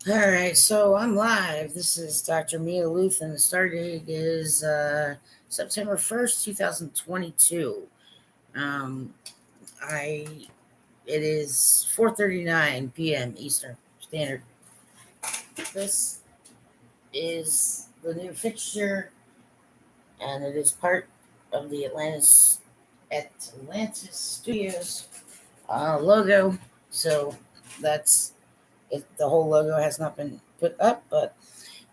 All right, so I'm live. This is Dr. Mia Lueth, and the start date is September 1st, 2022. Um, I It is 4:39 p.m. Eastern Standard. This is the new fixture, and it is part of the Atlantis Studios logo. So that's it. The whole logo has not been put up, but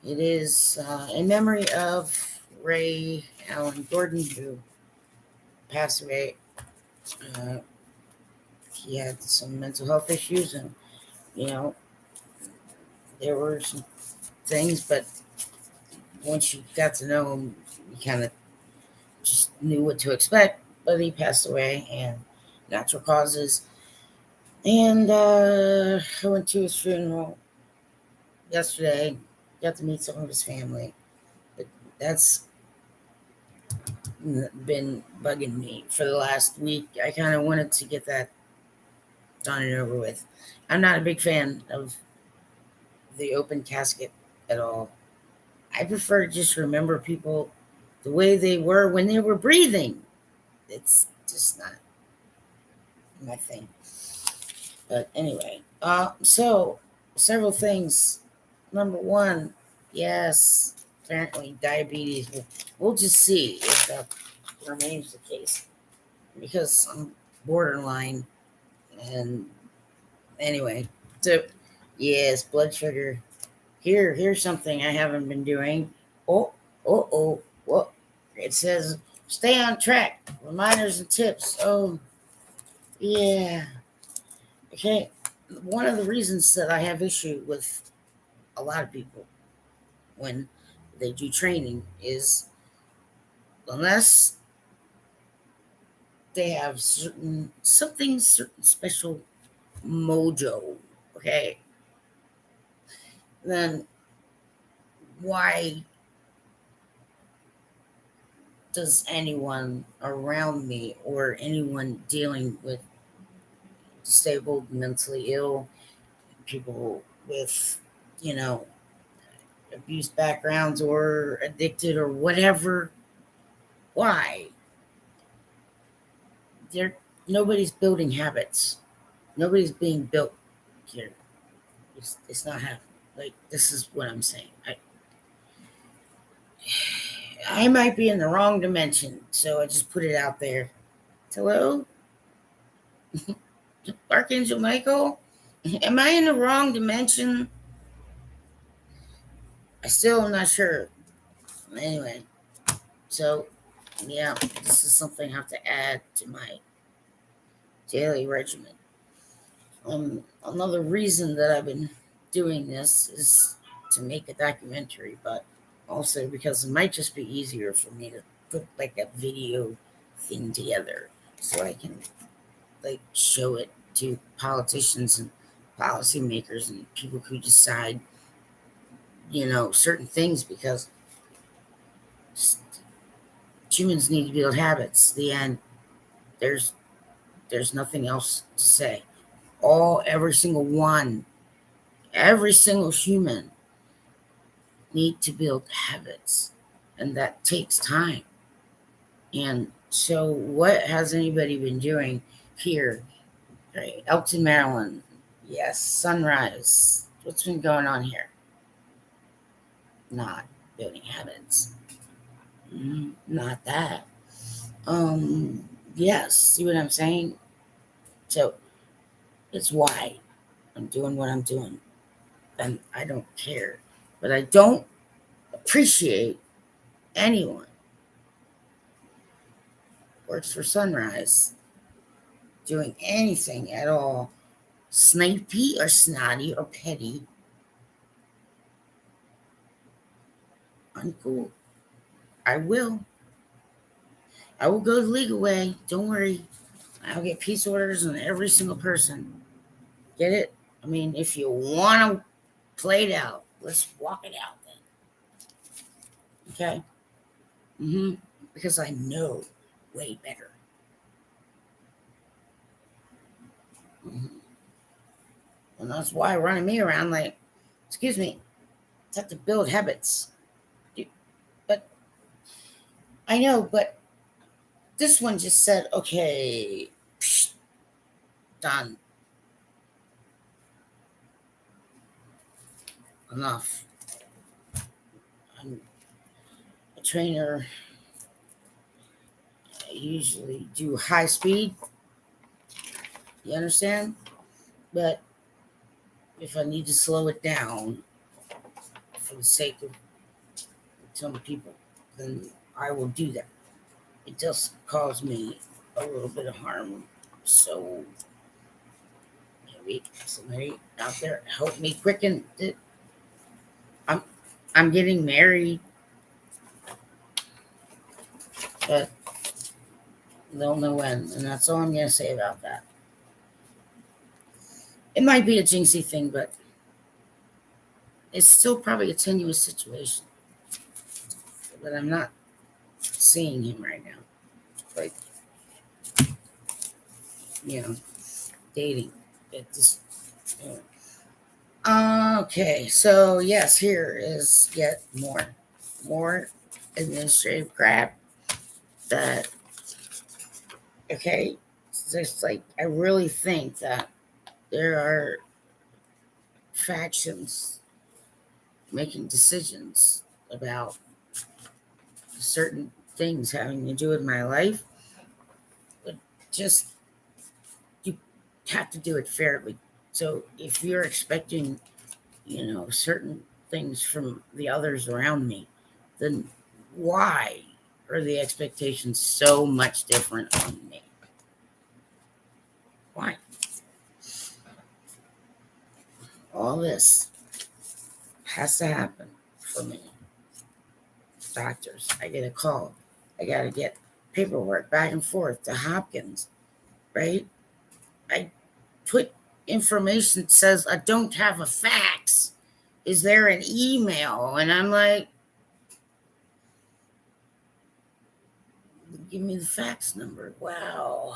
it is in memory of Ray Allen Gordon, who passed away. Uh, he had some mental health issues, and you know there were some things, but once you got to know him, you kind of just knew what to expect. But he passed away, and natural causes. And I went to his funeral yesterday. Got to meet some of his family. But that's been bugging me for the last week. I kind of wanted to get that done and over with. I'm not a big fan of the open casket at all. I prefer to just remember people the way they were when they were breathing. It's just not my thing. But anyway, so several things. Number one, yes, apparently diabetes. We'll just see if that remains the case because I'm borderline. And anyway, so yes, blood sugar. Here's something I haven't been doing. Oh, what? It says stay on track. Reminders and tips. Oh, yeah. Okay. One of the reasons that I have issue with a lot of people when they do training is unless they have certain special mojo. Okay, then why does anyone around me or anyone dealing with disabled, mentally ill people with, you know, abused backgrounds or addicted or whatever, why? They're Nobody's building habits. Nobody's being built here. It's not happening. Like this is what I'm saying. I might be in the wrong dimension, so I just put it out there. Hello, Archangel Michael. Am I in the wrong dimension? I still am not sure. Anyway, so yeah, this is something I have to add to my daily regimen. Another reason that I've been doing this is to make a documentary, but also because it might just be easier for me to put like a video thing together so I can like show it to politicians and policymakers and people who decide, certain things because humans need to build habits. The end. There's there's nothing else to say. Every single one, every single human need to build habits, and that takes time. And so, what has anybody been doing here? Right, Elton, Maryland. Yes, Sunrise. What's been going on here? Not building habits. Not that. Um, yes, see what I'm saying? So it's why I'm doing what I'm doing, and I don't care. But I don't appreciate anyone works for Sunrise doing anything at all snipey or snotty or petty. Uncool. I will. I will go the legal way. Don't worry. I'll get peace orders on every single person. Get it? I mean, if you want to play it out, let's walk it out then. Okay? Because I know way better. hmm And that's why running me around like, Excuse me. It's have to build habits. But I know, but this one just said, okay, psh, done. Enough. I'm a trainer. I usually do high speed. You understand? But if I need to slow it down for the sake of some people, then I will do that. It does cause me a little bit of harm. So maybe somebody out there help me quicken it. I'm I'm getting married, but don't know when, and that's all I'm gonna say about that. It might be a jinxie thing, but it's still probably a tenuous situation. But I'm not seeing him right now. Like, you know, dating. It just, you okay, so yes, here is yet more administrative crap that, okay, it's just like, I really think that there are factions making decisions about certain things having to do with my life, but just, you have to do it fairly. So if you're expecting, certain things from the others around me, then why are the expectations so much different on me? Why? All this has to happen for me. Doctors, I get a call. I got to get paperwork back and forth to Hopkins, right? I put information that says I don't have a fax. Is there an email? And I'm like, give me the fax number. Wow.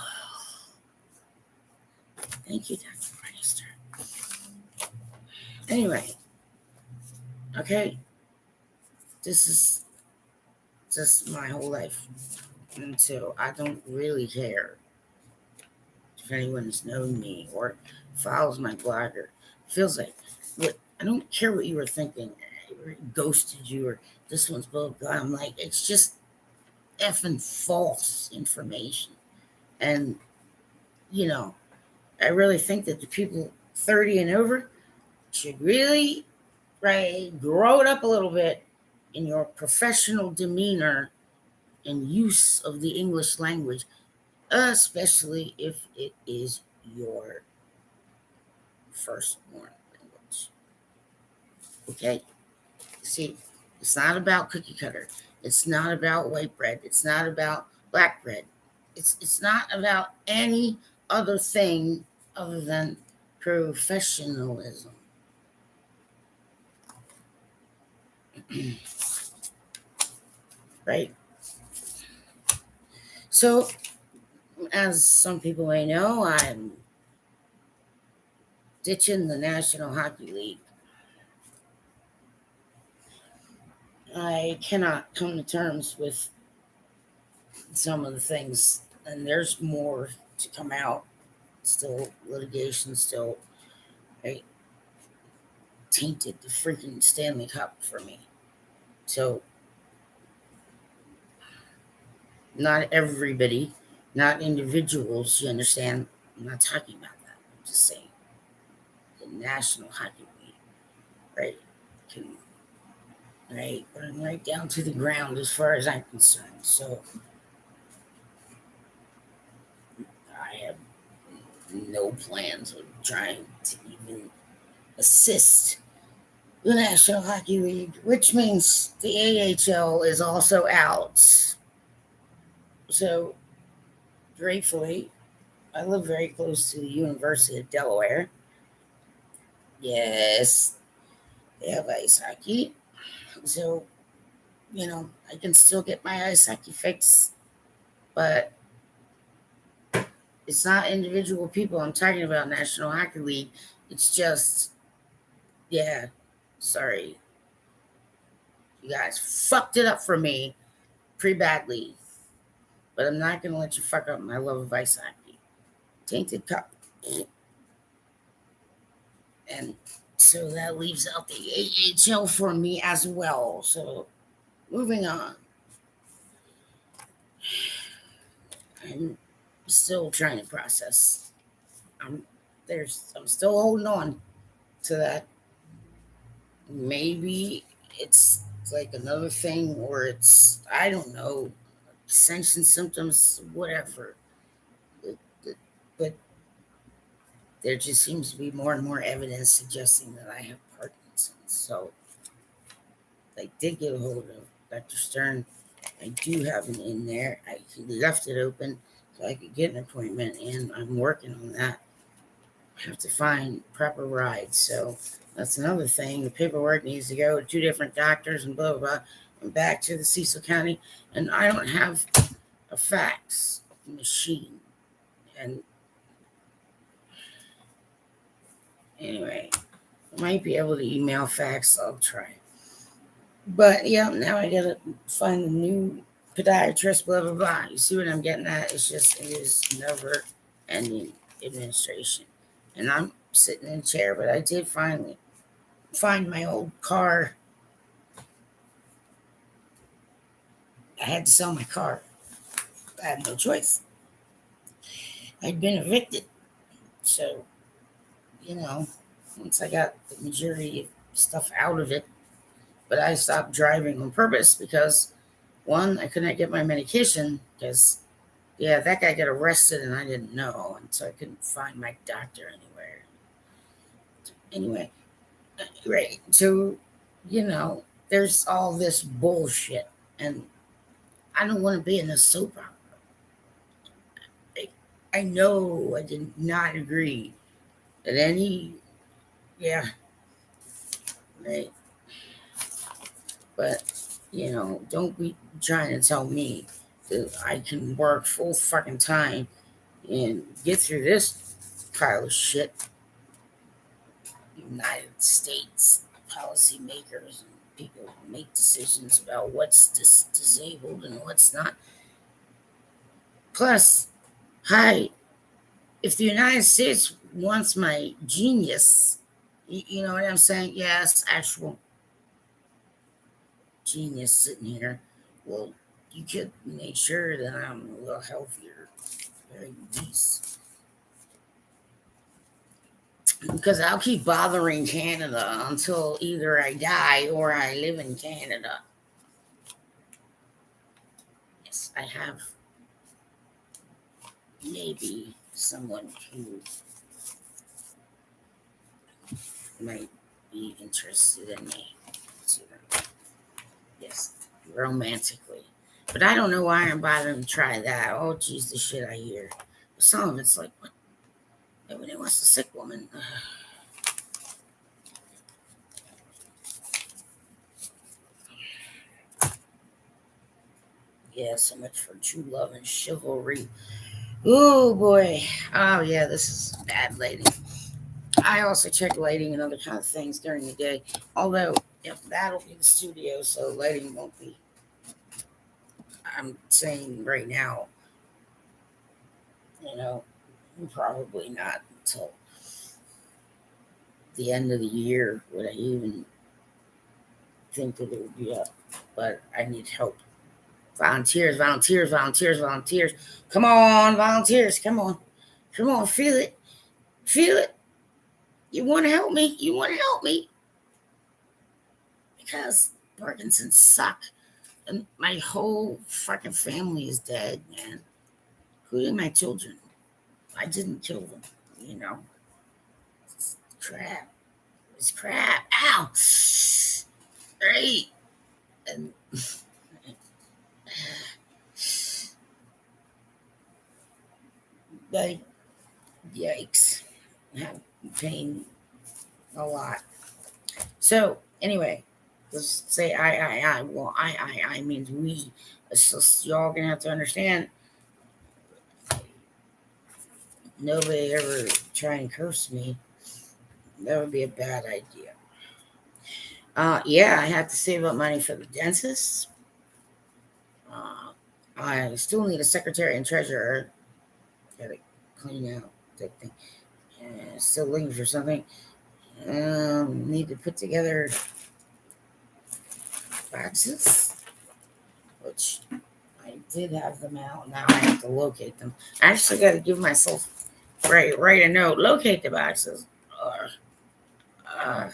Thank you, Dr. Meister. Anyway, okay, this is just my whole life. And so I don't really care if anyone has known me or follows my blogger. Feels like, look, I don't care what you were thinking. Or ghosted you or this one's blah, blah, blah. I'm like, it's just effing false information. And, I really think that the people 30 and over should really, right, grow it up a little bit in your professional demeanor and use of the English language, especially if it is your firstborn language. Okay? See, it's not about cookie cutter. It's not about white bread. It's not about black bread. It's not about any other thing other than professionalism. Right? So, as some people may know, I'm ditching the National Hockey League. I cannot come to terms with some of the things, and there's more to come out. Still, litigation still, right, tainted the freaking Stanley Cup for me. So, not everybody, not individuals, you understand? I'm not talking about that. I'm just saying the National Hockey League, right, can, right, burn right down to the ground as far as I'm concerned. So, I have no plans of trying to even assist the National Hockey League, which means the AHL is also out. So, gratefully, I live very close to the University of Delaware. Yes, they have ice hockey. So, I can still get my ice hockey fix, but it's not individual people I'm talking about, National Hockey League. It's just, yeah. Sorry. You guys fucked it up for me pretty badly. But I'm not going to let you fuck up my love of visibly. Tainted cup. And so that leaves out the AHL for me as well. So moving on. I'm still trying to process. I'm still holding on to that. Maybe it's like another thing, or it's, I don't know, ascension symptoms, whatever. But there just seems to be more and more evidence suggesting that I have Parkinson's. So I did get a hold of Dr. Stern. I do have an in there. He left it open so I could get an appointment, and I'm working on that. I have to find proper rides. So that's another thing. The paperwork needs to go to 2 different doctors and blah, blah, blah, and back to the Cecil County. And I don't have a fax machine. And anyway, I might be able to email fax. I'll try. But yeah, now I gotta find a new podiatrist, blah, blah, blah. You see what I'm getting at? It is never ending administration. And I'm sitting in a chair, but I did finally find my old car. I had to sell my car. I had no choice. I'd been evicted. So, once I got the majority of stuff out of it, but I stopped driving on purpose because, one, I couldn't get my medication because, that guy got arrested and I didn't know. And so I couldn't find my doctor anywhere. Anyway, right. So, there's all this bullshit. And I don't want to be in a soap opera. I know I did not agree that right. But, don't be trying to tell me that I can work full fucking time and get through this pile of shit. United States policymakers and people who make decisions about what's disabled and what's not. Plus, hi, if the United States wants my genius, you know what I'm saying? Yes, actual genius sitting here. Well, you could make sure that I'm a little healthier, very least. Because I'll keep bothering Canada until either I die or I live in Canada. Yes, I have maybe someone who might be interested in me. Yes, romantically. But I don't know why I'm bothering to try that. Oh, geez, the shit I hear. Some of it's like, what? Nobody wants a sick woman. Yeah, so much for true love and chivalry. Oh, boy. Oh, yeah, this is bad lighting. I also check lighting and other kind of things during the day. Although, that'll be the studio, so lighting won't be. I'm saying right now, probably not until the end of the year would I even think that it would be up. But I need help. Volunteers, volunteers, volunteers, volunteers. Come on, volunteers. Come on. Come on, feel it. Feel it. You want to help me? You want to help me? Because Parkinson's suck. And my whole fucking family is dead, man. Including my children. I didn't kill them, It's crap. It's crap. Ow. Right. And like, yikes. I'm pain a lot. So anyway, let's say I. Well, I means we. So y'all gonna have to understand. Nobody ever try and curse me. That would be a bad idea. Yeah, I had to save up money for the dentist. Uh, I still need a secretary and treasurer. Gotta clean out that thing. Still looking for something. Need to put together boxes, which I did have them out. Now I have to locate them. I actually got to give myself write a note. Locate the boxes. Uh,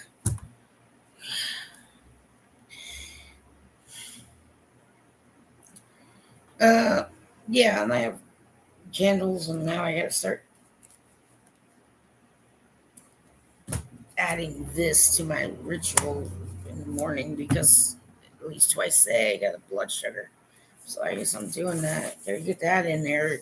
uh, yeah, and I have candles, and now I got to start adding this to my ritual in the morning because at least twice a day I got a blood sugar. So I guess I'm doing that. Gotta get that in there.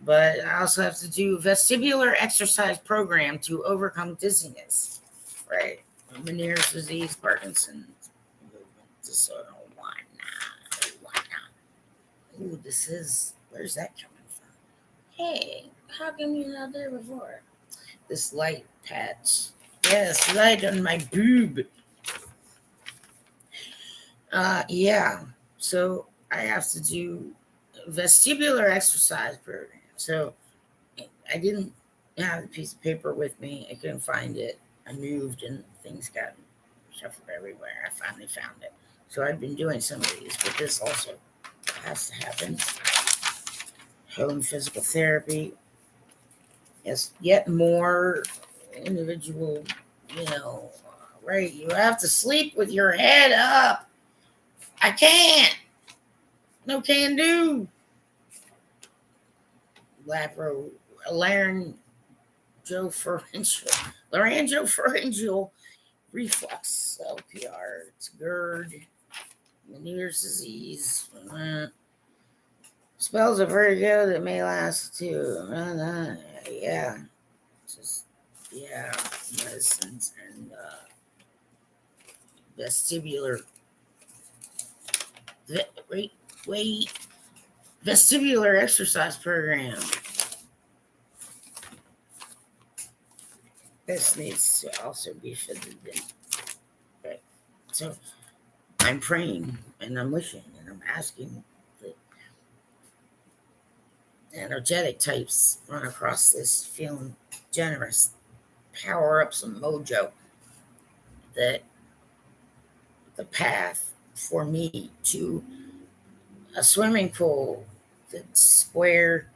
But I also have to do vestibular exercise program to overcome dizziness. Right. Meniere's disease, Parkinson's, movement disorder. Why not? Why not? Ooh, this is, where's that coming from? Hey, how come you're not there before? This light patch. Yes, light on my boob. Yeah. So I have to do vestibular exercise program. So I didn't have a piece of paper with me. I couldn't find it. I moved and things got shuffled everywhere. I finally found it. So I've been doing some of these, but this also has to happen. Home physical therapy. Yes, yet more individual, right? You have to sleep with your head up. I can't. No can do. Laryngeopharyngeal, laryngeopharyngeal reflux, LPR, it's GERD, Meniere's disease, spells of vertigo that may last too. Yeah, just yeah, medicines and vestibular. Wait, wait, vestibular exercise program. This needs to also be fitted in. Right. So I'm praying and I'm wishing and I'm asking that energetic types run across this feeling generous, power up some mojo, that the path for me to a swimming pool that's square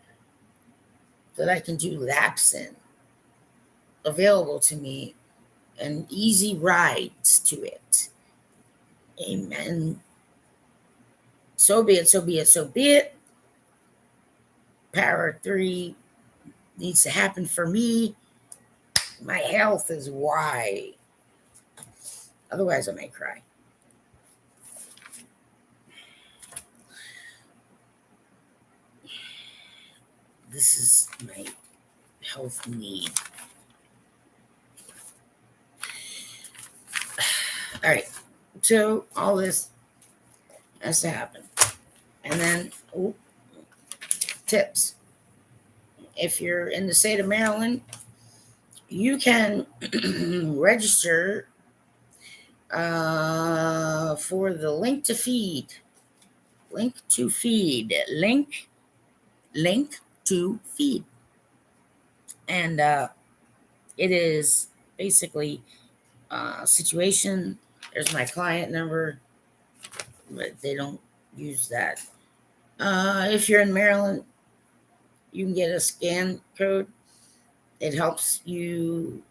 that I can do laps in, available to me, and easy rides to it. Amen. So be it, so be it, so be it. Power 3 needs to happen for me. My health is why. Otherwise, I may cry. This is my health need. All right. So all this has to happen. And then tips. If you're in the state of Maryland, you can register for the link to feed. Link to feed. Link to feed. And it is basically a situation. There's my client number, but they don't use that. If you're in Maryland, you can get a scan code. It helps you.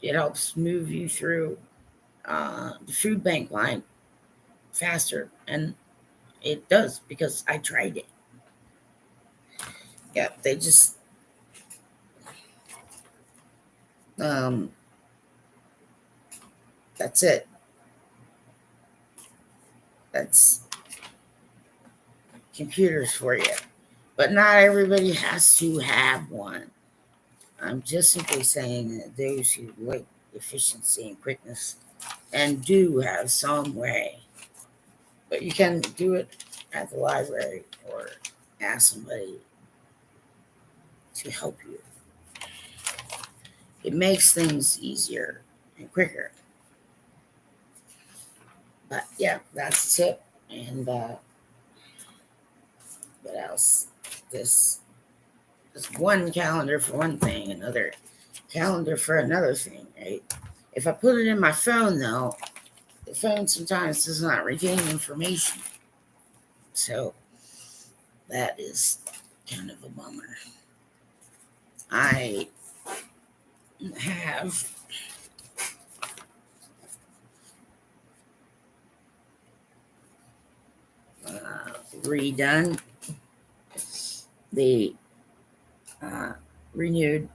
It helps move you through the food bank line faster, and it does because I tried it. Yeah, they just um, that's it. That's computers for you. But not everybody has to have one. I'm just simply saying that those who like efficiency and quickness and do have some way. But you can do it at the library or ask somebody to help you. It makes things easier and quicker. But yeah, that's a tip. And what else? This this one calendar for one thing, another calendar for another thing, right? If I put it in my phone, though, the phone sometimes does not retain information. So that is kind of a bummer. I have redone the uh, renewed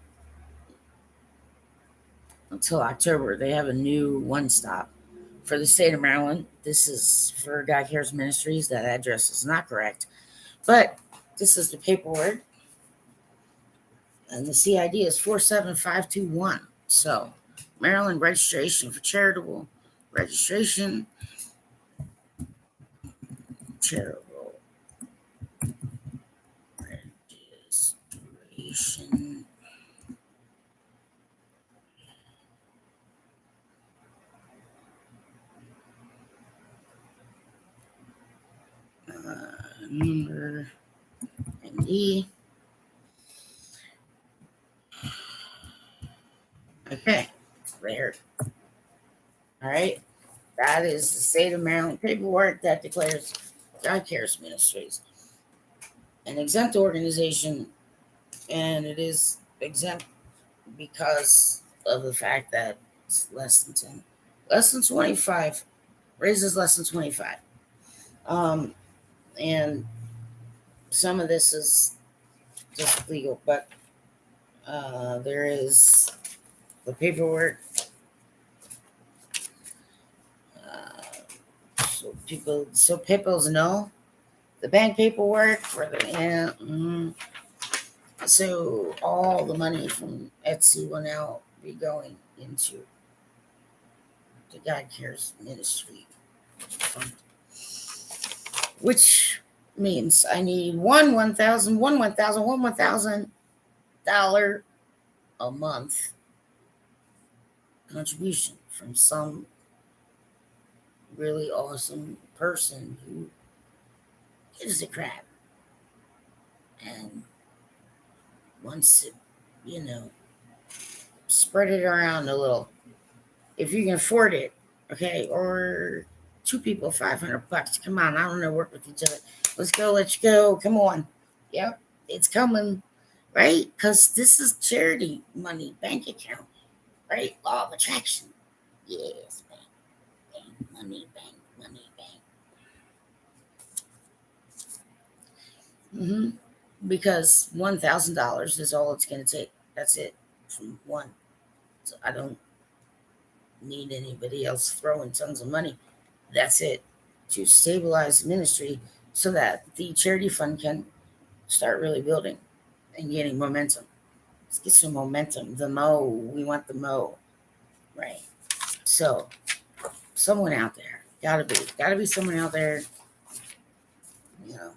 until October. They have a new one stop for the state of Maryland. This is for God Cares Ministries. That address is not correct, but this is the paperwork, and the CID is 47521. So, Maryland registration for charitable registration, charitable registration. Number MD. Okay, there. All right. That is the state of Maryland paperwork that declares God Cares Ministries an exempt organization, and it is exempt because of the fact that it's less than 25, raises less than 25. Um, and some of this is just legal, but there is the paperwork. So people's know the bank paperwork for the so all the money from Etsy will now be going into the God Cares Ministry fund, which means I need $1,000 a month contribution from some really awesome person who gives a crap and wants to, you know, spread it around a little. If you can afford it, okay, or two people, $500. Come on, I don't know, work with each other. Let's go. Come on. Yep, it's coming, right? Because this is charity money, bank account, right? Law of attraction. Yes, bank, money, bank. Mm-hmm. Because $1,000 is all it's going to take. That's it from one. So I don't need anybody else throwing tons of money. That's it to stabilize the ministry so that the charity fund can start really building and getting momentum. Let's get some momentum. The mo, we want the mo, right? So, someone out there, gotta be someone out there, you know,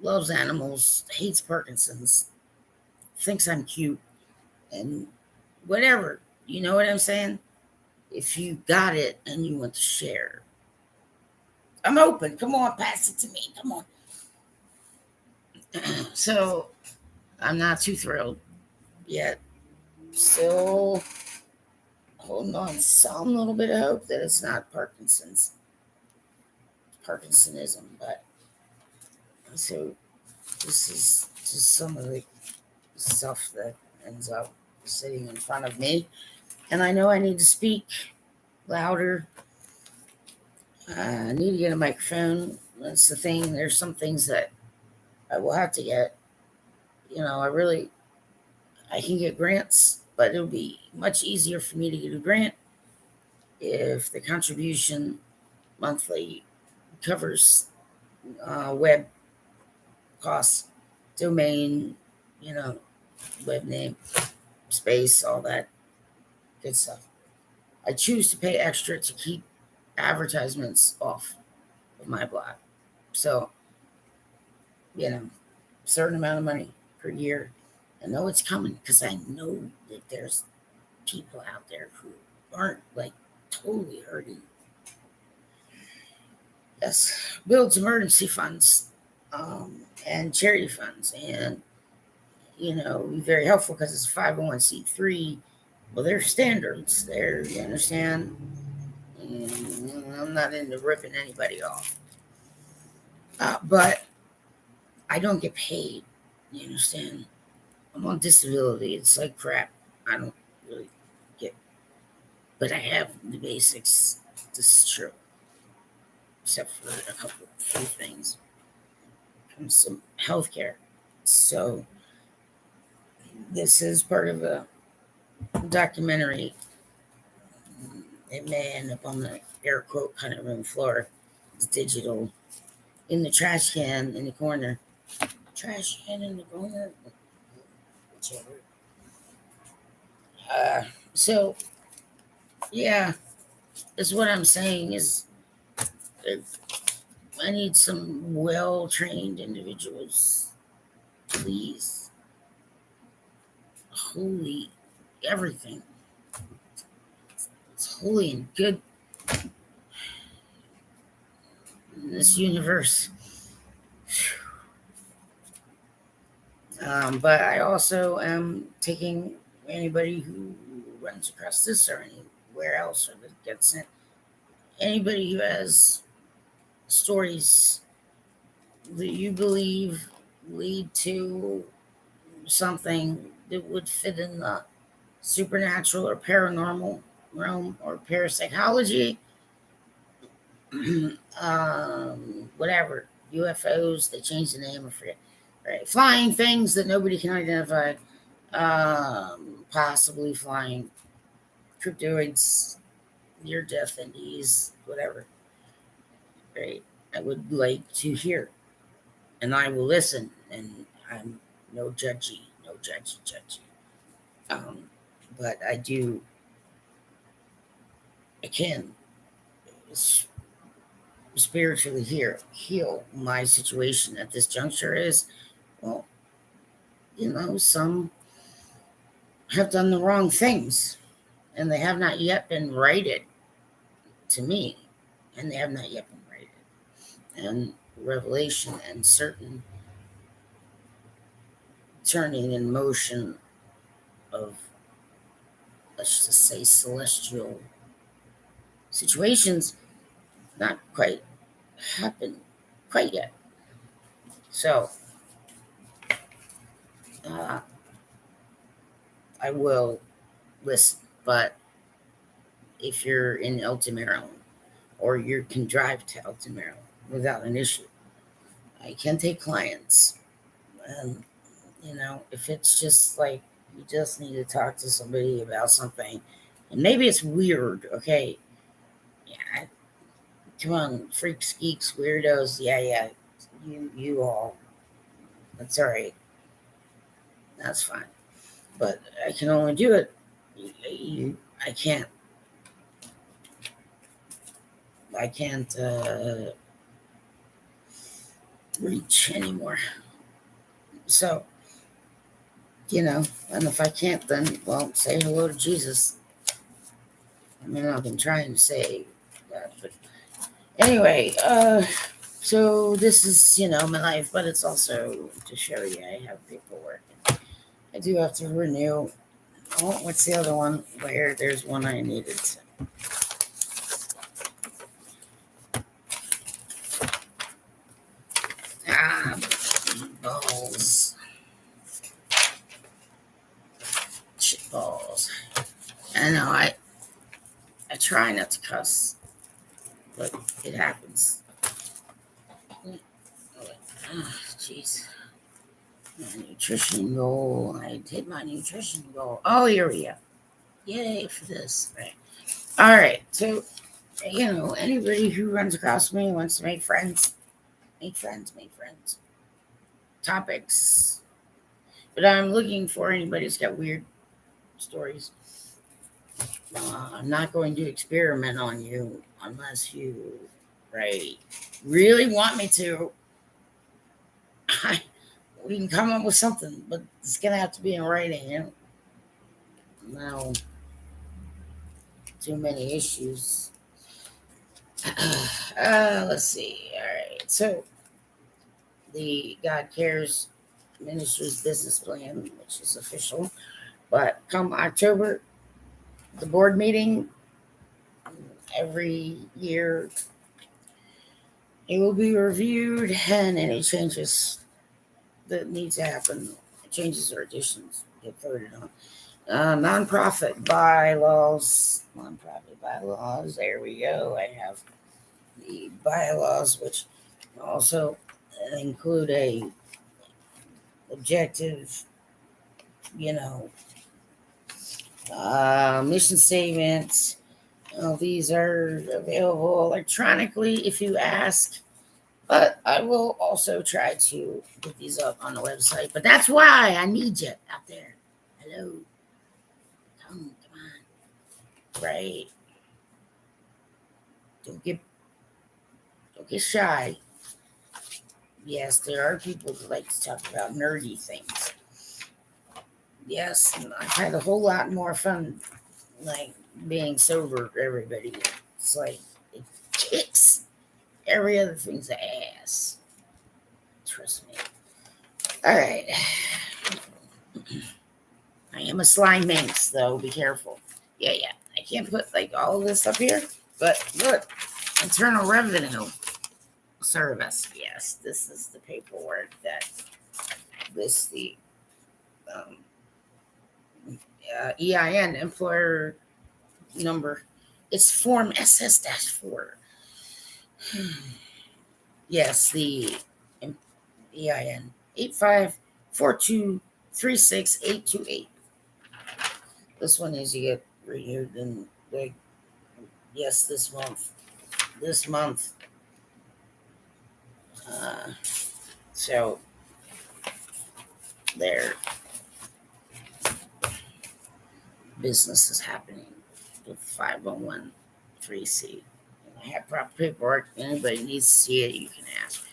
loves animals, hates Parkinson's, thinks I'm cute, and whatever. You know what I'm saying? If you got it and you want to share, I'm open. Come on, pass it to me. Come on. So I'm not too thrilled yet. Still holding on some little bit of hope that it's not Parkinsonism. But so this is just some of the stuff that ends up sitting in front of me. And I know I need to speak louder. I need to get a microphone. That's the thing. There's some things that I will have to get. You know, I can get grants, but it'll be much easier for me to get a grant if the contribution monthly covers web costs, domain, you know, web name, space, all that good stuff. I choose to pay extra to keep advertisements off of my blog. So, you know, certain amount of money per year. I know it's coming because I know that there's people out there who aren't like totally hurting Yes, builds emergency funds and charity funds, and be very helpful because it's 501c3. Well, there's standards there. You understand? I'm not into ripping anybody off, but I don't get paid. You understand? I'm on disability. It's like crap. I don't really get, but I have the basics. This is true, except for a couple few things and some healthcare. So this is part of a documentary. It may end up on the air quote kind of room floor. It's digital in the trash can in the corner. Trash can in the corner. Whichever. So yeah, is what I'm saying is I need some well trained individuals, please. Holy everything. It's holy and good in this universe. But I also am taking anybody who runs across this or anywhere else or that gets it. Anybody who has stories that you believe lead to something that would fit in the supernatural or paranormal realm or parapsychology, whatever, UFOs, they changed the name, I forget, right? Flying things that nobody can identify, possibly flying cryptoids, near death entities, whatever, right? I would like to hear, and I will listen, and I'm no judgy, judgy. But I can spiritually heal my situation at this juncture is, well, some have done the wrong things and they have not yet been righted to me, and they have not yet been righted. And revelation and certain turning in motion of, let's just say, celestial situations not quite happened quite yet. So I will listen, but if you're in Elton, Maryland, or you can drive to Elton, Maryland without an issue, I can take clients. And, if it's just like you just need to talk to somebody about something, and maybe it's weird, okay? Yeah, come on, freaks, geeks, weirdos. Yeah, you all. That's all right. That's fine. But I can only do it. I can't. I can't reach anymore. So, and if I can't, then, well, say hello to Jesus. I mean, I've been trying to say that, but anyway, so this is, my life, but it's also to show you I have paperwork. I do have to renew. Oh, what's the other one? Where there's one I needed to. Balls. Shit balls. I know, I try not to cuss, but it happens. Jeez. My nutrition goal. I did my nutrition goal. Oh, here we go. Yay for this. Right. All right. So, anybody who runs across me wants to make friends. Make friends. Topics. But I'm looking for anybody who's got weird stories. I'm not going to experiment on you unless you, right, really want me to. We can come up with something, but it's going to have to be in writing, No, too many issues. Let's see. All right. So the God Cares Ministries business plan, which is official, but come October, the board meeting every year, it will be reviewed, and any changes that need to happen, changes or additions, get voted on. Nonprofit bylaws. Nonprofit bylaws. There we go. I have the bylaws, which also include a objective, you know, mission statements. These are available electronically if you ask, but I will also try to get these up on the website. But that's why I need you out there. Hello, come on, right? Don't get shy. Yes, there are people that like to talk about nerdy things. Yes, and I've had a whole lot more fun, like being sober. Everybody, it's like it kicks every other thing's ass. Trust me. All right. I am a slime minx, though. Be careful. Yeah. I can't put like all of this up here, but look, Internal Revenue Service. Yes, this is the paperwork that lists the um, EIN, employer number. It's Form SS-4. Yes, the EIN 8542368828. This one needs to get renewed in yes, this month. This month. So their business is happening with 5013C. I have proper paperwork. If anybody needs to see it, you can ask.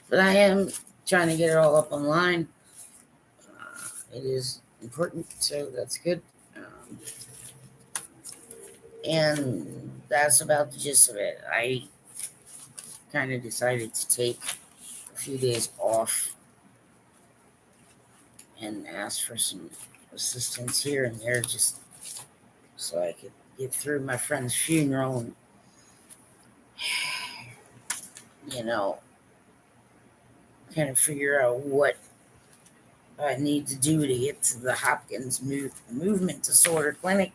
But I am trying to get it all up online. It is important, so that's good. And that's about the gist of it. I kind of decided to take a few days off and ask for some assistance here and there, just so I could get through my friend's funeral and, kind of figure out what I need to do to get to the Hopkins movement disorder clinic.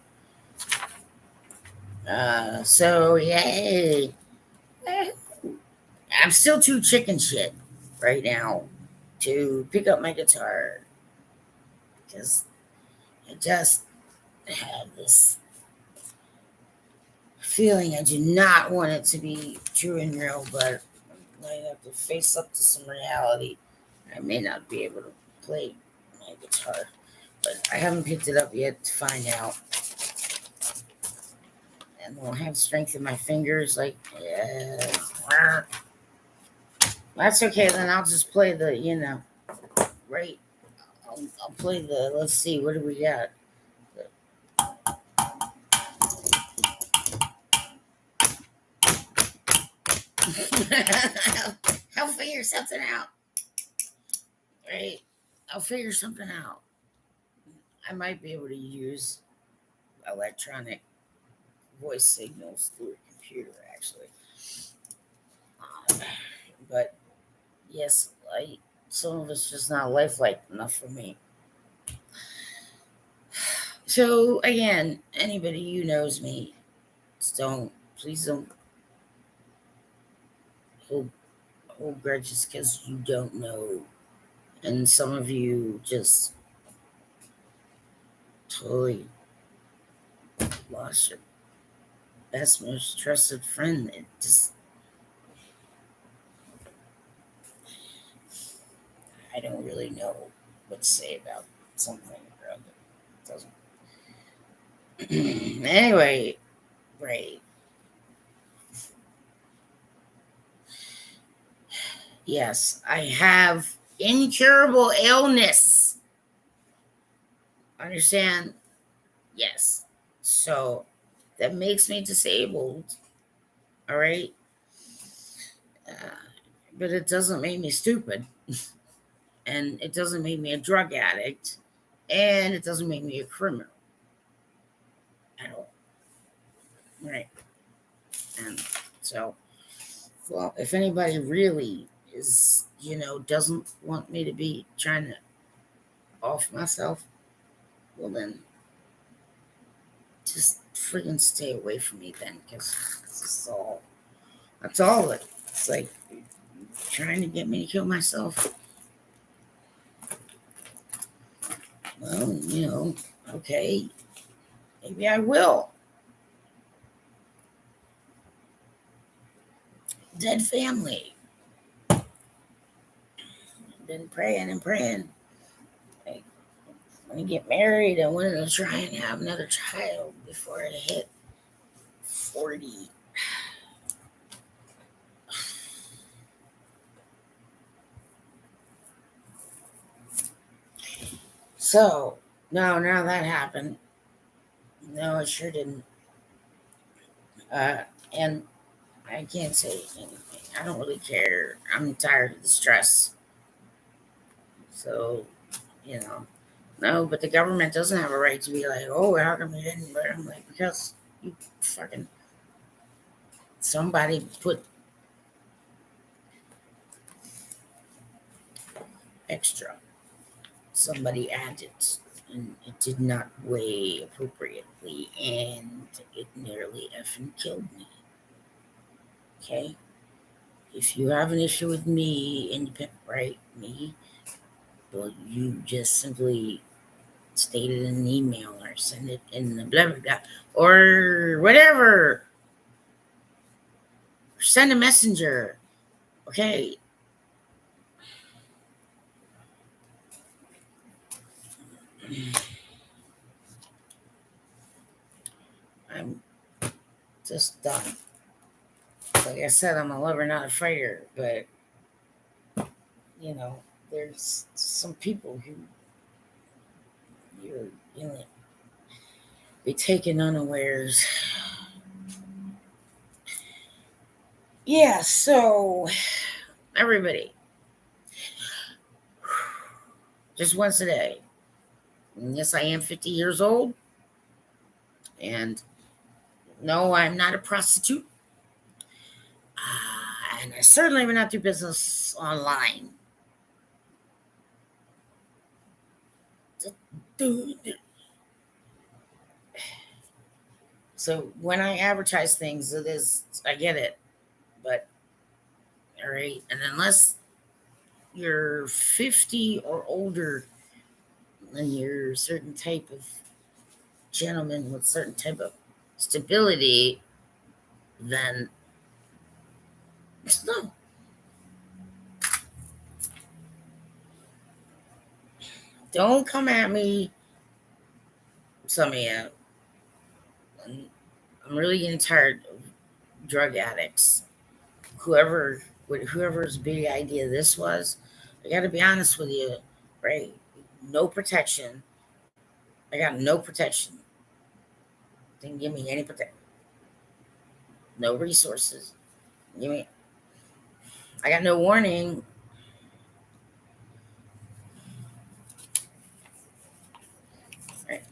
So yay. I'm still too chicken shit right now to pick up my guitar because I just have this feeling I do not want it to be true and real, but I have to face up to some reality. I may not be able to play my guitar, but I haven't picked it up yet to find out. And I'll have strength in my fingers, like, that's okay. Then I'll just play the, right. I'll play the. Let's see, what do we got? I'll figure something out. Right? I'll figure something out. I might be able to use electronic voice signals through a computer, actually. But yes, some of it's just not lifelike enough for me. So again, anybody who knows me, please don't hold grudges because you don't know. And some of you just totally lost your best, most trusted friend. It just, I don't really know what to say about something or other. It doesn't. Anyway, right. Yes, I have incurable illness. Understand? Yes. So that makes me disabled. All right. But it doesn't make me stupid, and it doesn't make me a drug addict, and it doesn't make me a criminal at all. Right. And so, well, if anybody really is, doesn't want me to be trying to off myself, well, then just freaking stay away from me then, because that's all it's like trying to get me to kill myself. Well, okay, maybe I will. Dead family. Been praying and praying. Like, when I get married, I wanted to try and have another child before I hit 40. So, no, now that happened. No, it sure didn't. And I can't say anything. I don't really care. I'm tired of the stress. So, you know, no, but the government doesn't have a right to be like, oh, how come you didn't? But I'm like, because you fucking somebody put extra. Somebody added, and it did not weigh appropriately, and it nearly effing killed me. Okay? If you have an issue with me, independent, right? Me, well, you just simply state it in an email or send it in the blah blah blah or whatever. Send a messenger. Okay. I'm just done. Like I said, I'm a lover, not a fighter, but you know, there's some people who you're be taken unawares. Yeah, so everybody, just once a day. And yes, I am 50 years old, and no, I'm not a prostitute. And I certainly would not do business online. So when I advertise things, I get it. But, all right. And unless you're 50 or older and you're a certain type of gentleman with certain type of stability, then no. Don't come at me, some of you. I'm really getting tired of drug addicts. Whoever's big idea this was, I got to be honest with you, right? No protection. I got no protection. Didn't give me any protection. No resources. Give me. I got no warning. Right?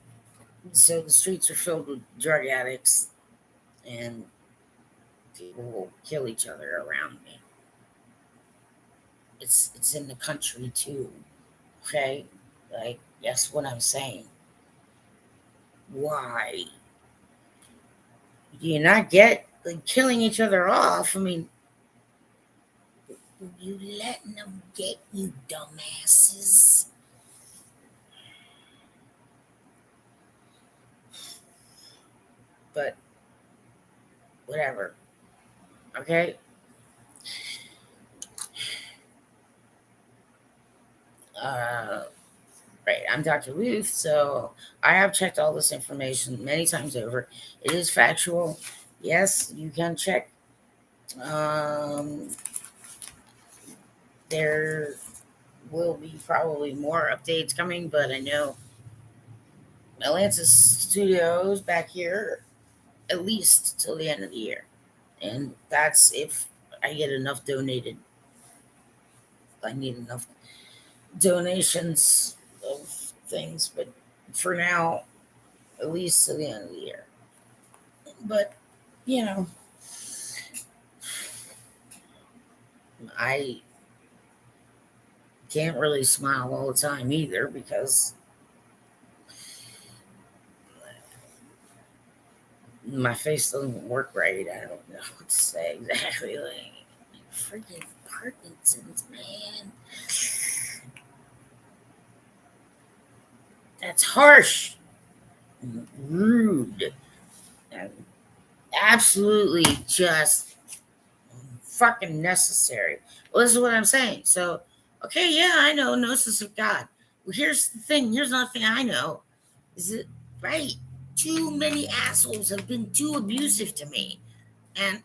So the streets are filled with drug addicts, and people will kill each other around me. It's in the country too. Okay, like guess what I'm saying. Why do you not get like killing each other off? I mean, you letting them get you, dumbasses. But whatever. Okay. Right. I'm Dr. Lueth, so I have checked all this information many times over. It is factual. Yes, you can check. There will be probably more updates coming, but I know Atlantis Studios back here at least till the end of the year. And that's if I get enough donated. I need enough donations of things, but for now, at least to the end of the year. But, you know, I can't really smile all the time either because my face doesn't work right. I don't know what to say exactly. Like, freaking Parkinson's, man. That's harsh, and rude, and absolutely just fucking necessary. Well, this is what I'm saying. So, okay, yeah, I know gnosis of God. Well, here's the thing. Here's another thing I know. Is it right? Too many assholes have been too abusive to me, and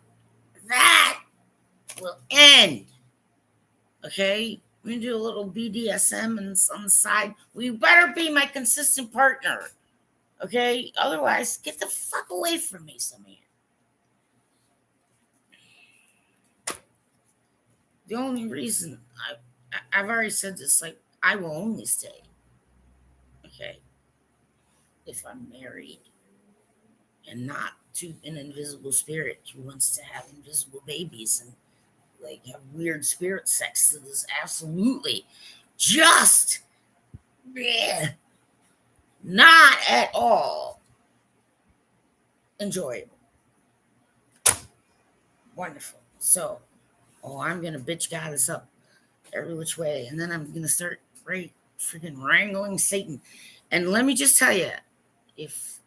that will end. Okay, we can do a little BDSM and on the side. We better be my consistent partner. Okay, otherwise, get the fuck away from me, Samir. The only reason I've already said this, like, I will only stay, okay, if I'm married and not to an invisible spirit who wants to have invisible babies and like have weird spirit sex that is absolutely just not at all enjoyable. Wonderful. So, I'm gonna bitch goddess up every which way, and then I'm gonna start right freaking wrangling Satan. And let me just tell you, if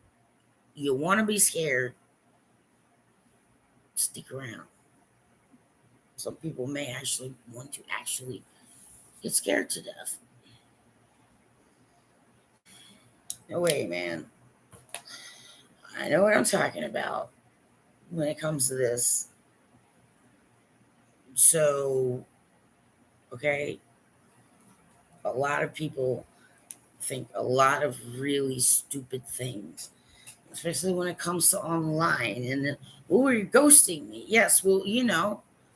you want to be scared, stick around. Some people may actually want to actually get scared to death. No way, man. I know what I'm talking about when it comes to this. So, okay, a lot of people think a lot of really stupid things, especially when it comes to online. And, well, you're ghosting me. Yes, well,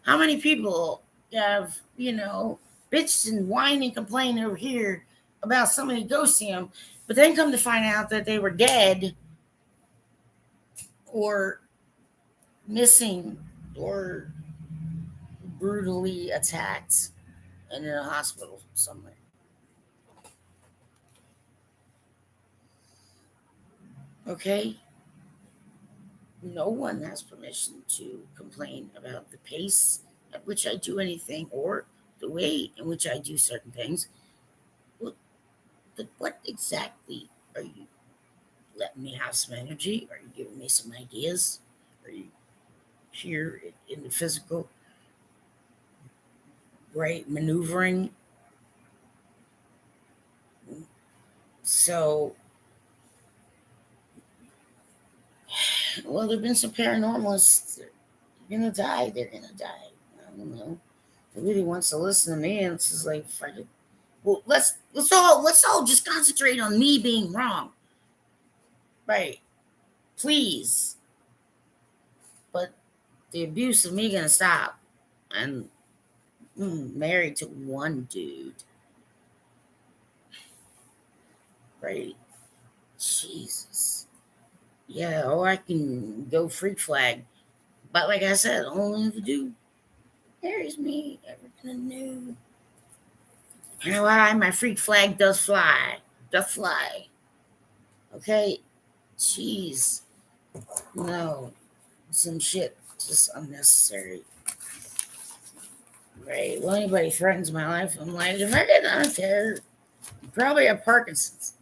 how many people have, bitched and whined and complained over here about somebody ghosting them, but then come to find out that they were dead or missing or brutally attacked and in a hospital somewhere. Okay? No one has permission to complain about the pace at which I do anything or the way in which I do certain things. Well, but what exactly are you letting me have some energy? Are you giving me some ideas? Are you here in the physical, right, maneuvering? So, well, there have been some paranormalists. They're gonna die. They're gonna die. I don't know. Nobody wants to listen to me, and it's just like, fuck it. Well, let's all just concentrate on me being wrong, right? Please. But the abuse of me gonna stop. And married to one dude, right? Jesus. Yeah, or I can go freak flag. But like I said, only if the dude marries me, ever gonna know. You know why? My freak flag does fly. Does fly. Okay? Jeez. No. Some shit just unnecessary. Right? Well, anybody threatens my life, I'm like, if I get on a tear, you probably have Parkinson's.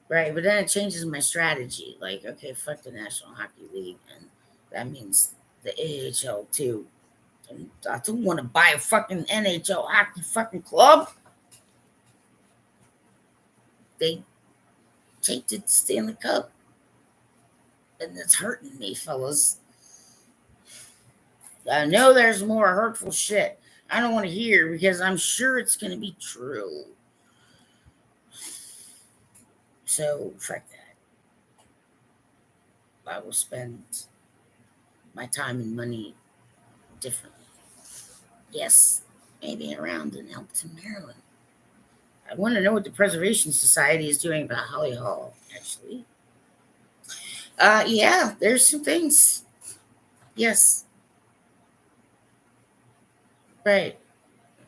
Right, but then it changes my strategy. Like, okay, fuck the National Hockey League, and that means the AHL too. And I don't want to buy a fucking NHL hockey fucking club. They tainted the Stanley Cup, and it's hurting me, fellas. I know there's more hurtful shit I don't want to hear because I'm sure it's going to be true. So, fuck that. I will spend my time and money differently. Yes, maybe around in Elkton, Maryland. I want to know what the Preservation Society is doing about Holly Hall, actually. Yeah, there's some things. Yes, right.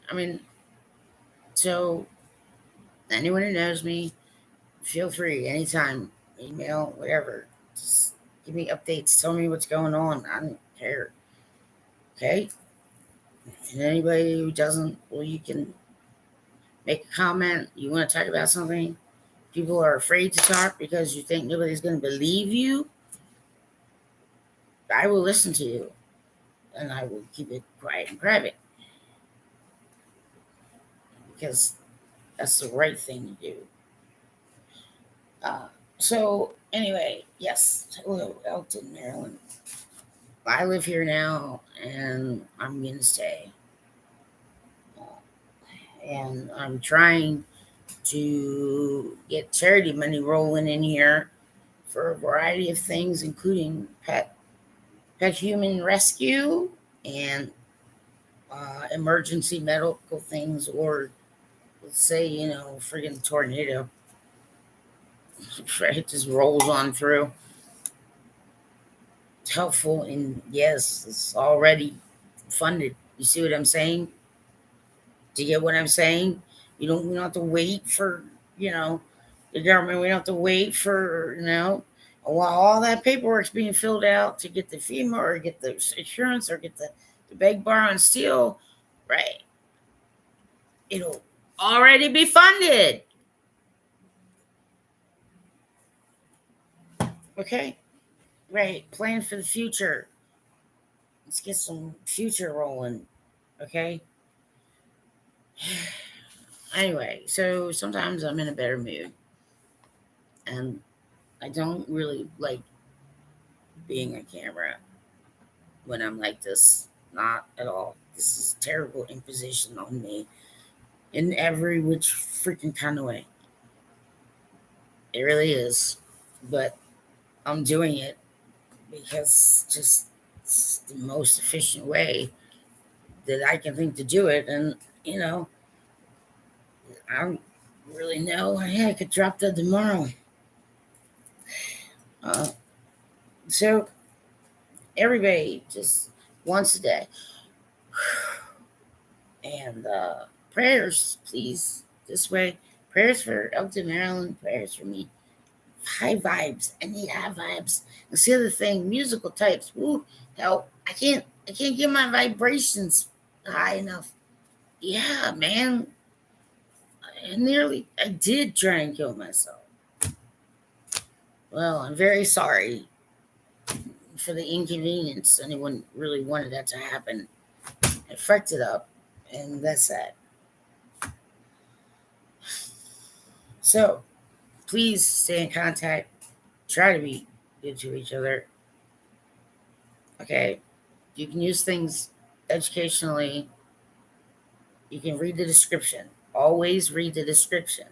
I mean, so anyone who knows me, feel free anytime, email, whatever. Just give me updates. Tell me what's going on. I don't care. Okay? And anybody who doesn't, well, you can make a comment. You want to talk about something. People are afraid to talk because you think nobody's going to believe you. I will listen to you and I will keep it quiet and private because that's the right thing to do. Uh, so, anyway, yes, hello, Elkton, Maryland. I live here now and I'm going to stay. Uh, and I'm trying to get charity money rolling in here for a variety of things, including pet human rescue and emergency medical things, or let's say, friggin' tornado. It just rolls on through. It's helpful, and yes, it's already funded. You see what I'm saying? Do you get what I'm saying? We don't have to wait for, you know, the government. We don't have to wait for, while all that paperwork's being filled out to get the FEMA or get the insurance or get the beg, borrow, and steal, right? It'll already be funded. Okay? Right. Plan for the future. Let's get some future rolling. Okay? Anyway, so sometimes I'm in a better mood. And I don't really like being on camera when I'm like this. Not at all. This is terrible imposition on me in every which freaking kind of way. It really is. But I'm doing it because just it's the most efficient way that I can think to do it. And, I don't really know. Hey, I could drop that tomorrow. Uh, so everybody just once a day. And prayers, please, this way. Prayers for Elton, Maryland. Prayers for me. High vibes. I need high vibes. That's the other thing. Musical types. Woo, hell, I can't get my vibrations high enough. Yeah, man. I did try and kill myself. Well, I'm very sorry for the inconvenience. Anyone really wanted that to happen. I fucked it up, and that's that. So, please stay in contact. Try to be good to each other. Okay? You can use things educationally. You can read the description. Always read the description.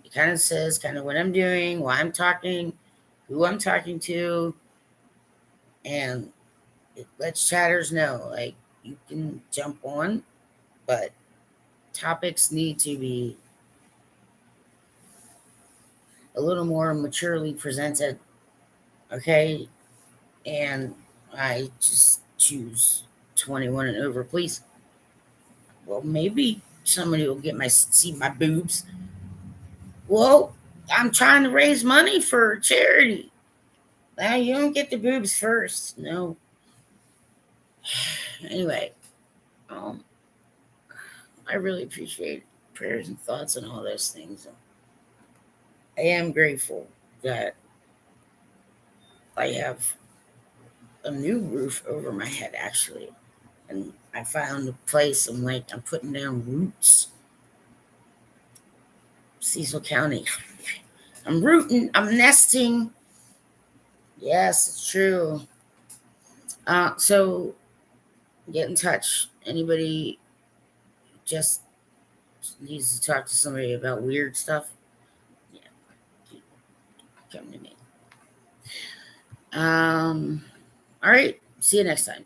It kind of says kind of what I'm doing, why I'm talking, who I'm talking to, and it lets chatters know. Like, you can jump on, but topics need to be a little more maturely presented. Okay? And I just choose 21 and over, please. Well, maybe somebody will see my boobs. Well, I'm trying to raise money for charity. Now you don't get the boobs first. No. Anyway, um, I really appreciate prayers and thoughts and all those things. I am grateful that I have a new roof over my head, actually. And I found a place. I'm putting down roots. Cecil County. I'm rooting. I'm nesting. Yes, it's true. So get in touch. Anybody just needs to talk to somebody about weird stuff? Yeah, come to me. All right. See you next time.